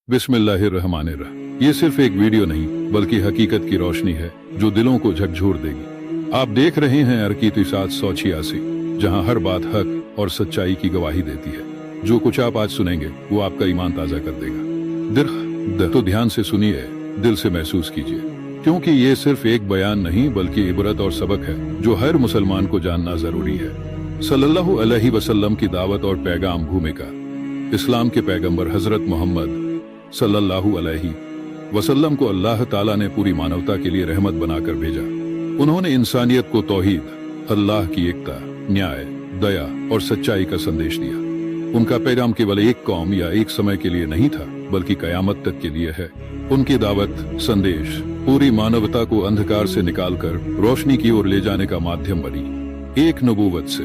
बिस्मिल्लाहिर्रहमानिर्रहीम। ये सिर्फ एक वीडियो नहीं बल्कि हकीकत की रोशनी है जो दिलों को झकझोर देगी। आप देख रहे हैं अरकीत 786, जहां हर बात हक और सच्चाई की गवाही देती है। जो कुछ आप आज सुनेंगे वो आपका ईमान ताजा कर देगा। तो ध्यान से सुनिए, दिल से महसूस कीजिए, क्योंकि ये सिर्फ एक बयान नहीं बल्कि इबरत और सबक है जो हर मुसलमान को जानना जरूरी है। सल्लल्लाहु अलैहि वसल्लम की दावत और पैगाम। भूमिका। इस्लाम के पैगंबर हजरत मोहम्मद सल्लल्लाहु अलैहि वसल्लम को अल्लाह ताला ने पूरी मानवता के लिए रहमत बनाकर भेजा। उन्होंने इंसानियत को तौहीद, अल्लाह की एकता, न्याय, दया और सच्चाई का संदेश दिया। उनका पैगाम केवल एक कौम या एक समय के लिए नहीं था बल्कि कयामत तक के लिए है। उनकी दावत, संदेश पूरी मानवता को अंधकार से निकालकर रोशनी की ओर ले जाने का माध्यम बनी। एक नबूवत से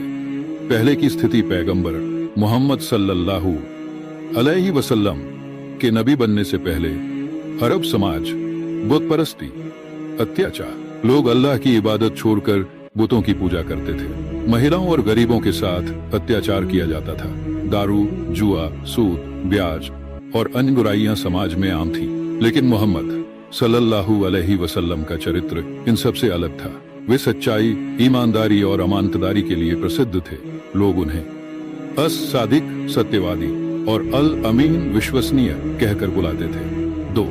पहले की स्थिति। पैगंबर मोहम्मद सल्लल्लाहु अलैहि वसल्लम के नबी बनने से पहले अरब समाज, बुत परस्ती, अत्याचार, लोग अल्लाह की इबादत छोड़कर बुतों की पूजा करते थे। महिलाओं और गरीबों के साथ अत्याचार किया जाता था। दारू, जुआ, सूद, ब्याज और अन्य बुराइयां समाज में आम थी। लेकिन मोहम्मद सल्लल्लाहु अलैहि वसल्लम का चरित्र इन सबसे अलग था। वे सच्चाई, ईमानदारी और अमानतदारी के लिए प्रसिद्ध थे। लोग उन्हें अस-सादिक, सत्यवादी और अल अमीन, विश्वसनीय कहकर बुलाते थे। 2.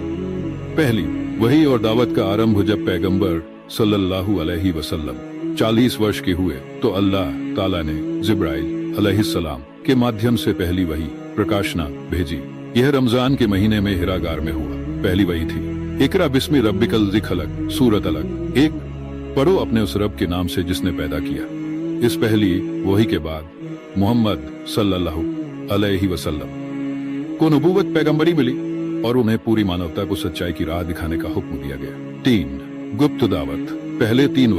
पहली वही और दावत का आरंभ। जब पैगंबर सल्लल्लाहु अलैहि वसल्लम 40 वर्ष के हुए तो अल्लाह ताला ने जिब्राइल अलैहिस्सलाम के माध्यम से पहली वही, प्रकाशना, भेजी। यह रमजान के महीने में हिरा गार में हुआ। पहली वही थी, इकरा बिस्मि रब्बिकल ज़ी खलक, सूरत अलग। 1. पढ़ो अपने उस रब के नाम से जिसने पैदा किया। इस पहली वही के बाद मोहम्मद सल्लल्लाहु अलैहि वसल्लम को नबूवत, पैगंबरी मिली और उन्हें पूरी मानवता को सच्चाई की राह दिखाने का हुक्म दिया गया। 3. गुप्त दावत। पहले 3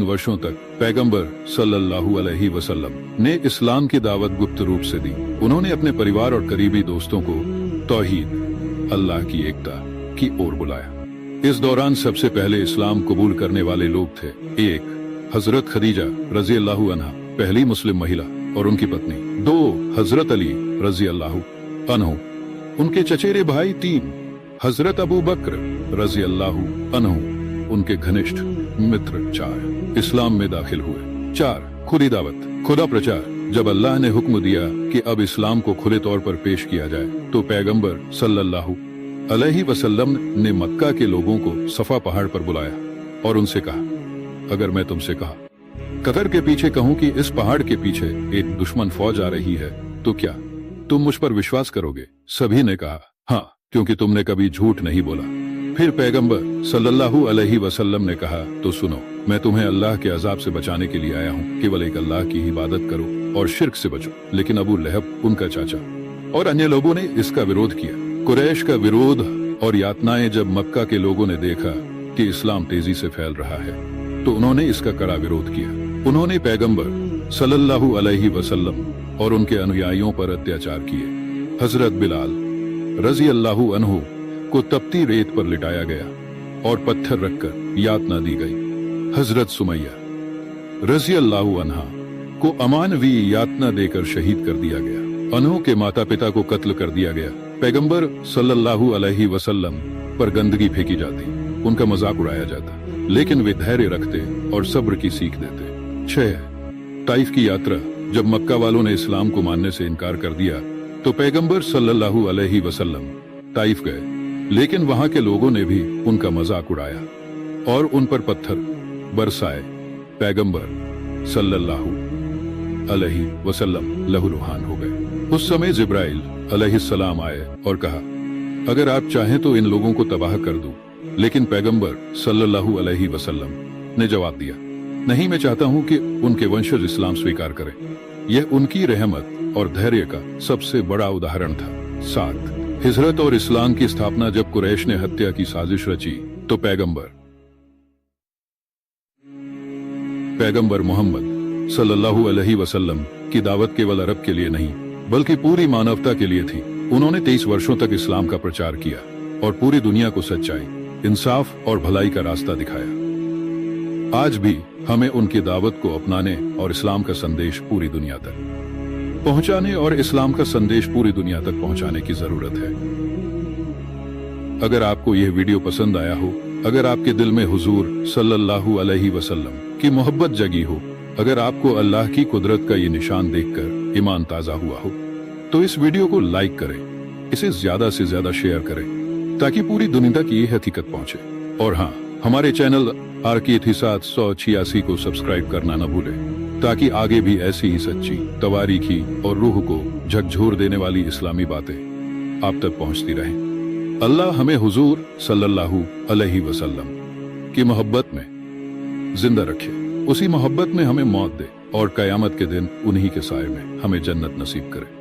वर्षों तक पैगंबर सल्लल्लाहु अलैहि वसल्लम ने इस्लाम की दावत गुप्त रूप से दी। उन्होंने अपने परिवार और करीबी दोस्तों को तौहीद, अल्लाह की एकता की ओर बुलाया। इस दौरान सबसे पहले इस्लाम कबूल करने वाले लोग थे। 1. हजरत खदीजा रजी अल्लाहु अन्हा, पहली मुस्लिम महिला और उनकी पत्नी। 2. हजरत अली रजी अल्लाहु अन्हु, उनके चचेरे भाई। 3. हजरत अबू बकर रजी अल्लाहु अन्हु, उनके घनिष्ठ मित्र। 4. इस्लाम में दाखिल हुए। 4. खुली दावत, खुदा प्रचार। जब अल्लाह ने हुक्म दिया कि अब इस्लाम को खुले तौर पर पेश किया जाए तो पैगंबर सल्लल्लाहु अलैहि वसल्लम ने मक्का के लोगों को सफा पहाड़ पर बुलाया और उनसे कहा, अगर मैं तुमसे कहा कतर के पीछे कहूं कि इस पहाड़ के पीछे एक दुश्मन फौज आ रही है तो क्या तुम मुझ पर विश्वास करोगे? सभी ने कहा हाँ, क्योंकि तुमने कभी झूठ नहीं बोला। फिर पैगंबर सल्लल्लाहु अलैहि वसल्लम ने कहा, तो सुनो, मैं तुम्हें अल्लाह के अजाब से बचाने के लिए आया हूँ। केवल एक अल्लाह की इबादत करो और शिर्क से बचो। लेकिन अबू लहब, उनका चाचा और अन्य लोगों ने इसका विरोध किया। कुरैश का विरोध और यातनाएं। जब मक्का के लोगों ने देखा कि इस्लाम तेजी से फैल रहा है तो उन्होंने इसका कड़ा विरोध किया। उन्होंने पैगंबर सल्लल्लाहु अलैहि वसल्लम और उनके अनुयायियों पर अत्याचार किए। हजरत बिलाल रजी अल्लाहु अन्हु को तपती रेत पर लिटाया गया और पत्थर रखकर यातना दी गई। हजरत सुमैया रजी अल्लाहु अन्हा को अमानवी यातना देकर शहीद कर दिया गया। अन्हु के माता पिता को कत्ल कर दिया गया। पैगंबर सल्लल्लाहु अलैहि वसल्लम पर गंदगी फेंकी जाती, उनका मजाक उड़ाया जाता, लेकिन वे धैर्य रखते और सब्र की सीख देते। 6. ताइफ की यात्रा। जब मक्का वालों ने इस्लाम को मानने से इनकार कर दिया तो पैगंबर सल्लल्लाहु अलैहि वसल्लम ताइफ गए, लेकिन वहां के लोगों ने भी उनका मजाक उड़ाया और उन पर पत्थर बरसाए। पैगंबर सल्लल्लाहु अलैहि वसल्लम लहूलुहान हो गए। उस समय जिब्राइल अलैहिस्सलाम आए और कहा, अगर आप चाहें तो इन लोगों को तबाह कर दूं। लेकिन पैगंबर सल्लल्लाहु अलैहि वसल्लम ने जवाब दिया, नहीं, मैं चाहता हूं कि उनके वंशज इस्लाम स्वीकार करें। यह उनकी रहमत और धैर्य का सबसे बड़ा उदाहरण था। 7. हिजरत और इस्लाम की स्थापना। जब कुरैश ने हत्या की साजिश रची तो पैगंबर मोहम्मद सल्लल्लाहु अलैहि वसल्लम की दावत केवल अरब के लिए नहीं बल्कि पूरी मानवता के लिए थी। उन्होंने 23 वर्षों तक इस्लाम का प्रचार किया और पूरी दुनिया को सच्चाई, इंसाफ और भलाई का रास्ता दिखाया। आज भी हमें उनकी दावत को अपनाने और इस्लाम का संदेश पूरी दुनिया तक पहुंचाने की जरूरत है। अगर आपको यह वीडियो पसंद आया हो, अगर आपके दिल में हुजूर सल्लल्लाहु अलैहि वसल्लम की मोहब्बत जगी हो, अगर आपको अल्लाह की कुदरत का ये निशान देखकर ईमान ताजा हुआ हो, तो इस वीडियो को लाइक करें, इसे ज्यादा से ज्यादा शेयर करें ताकि पूरी दुनिया तक ये हकीकत पहुंचे। और हाँ, हमारे चैनल आरकी 786 को सब्सक्राइब करना न भूलें ताकि आगे भी ऐसी ही सच्ची, तवारीखी और रूह को झकझोर देने वाली इस्लामी बातें आप तक पहुंचती रहें। अल्लाह हमें हुजूर सल्लल्लाहु अलैहि वसल्लम की मोहब्बत में जिंदा रखे, उसी मोहब्बत में हमें मौत दे और कयामत के दिन उन्हीं के साए में हमें जन्नत नसीब करे।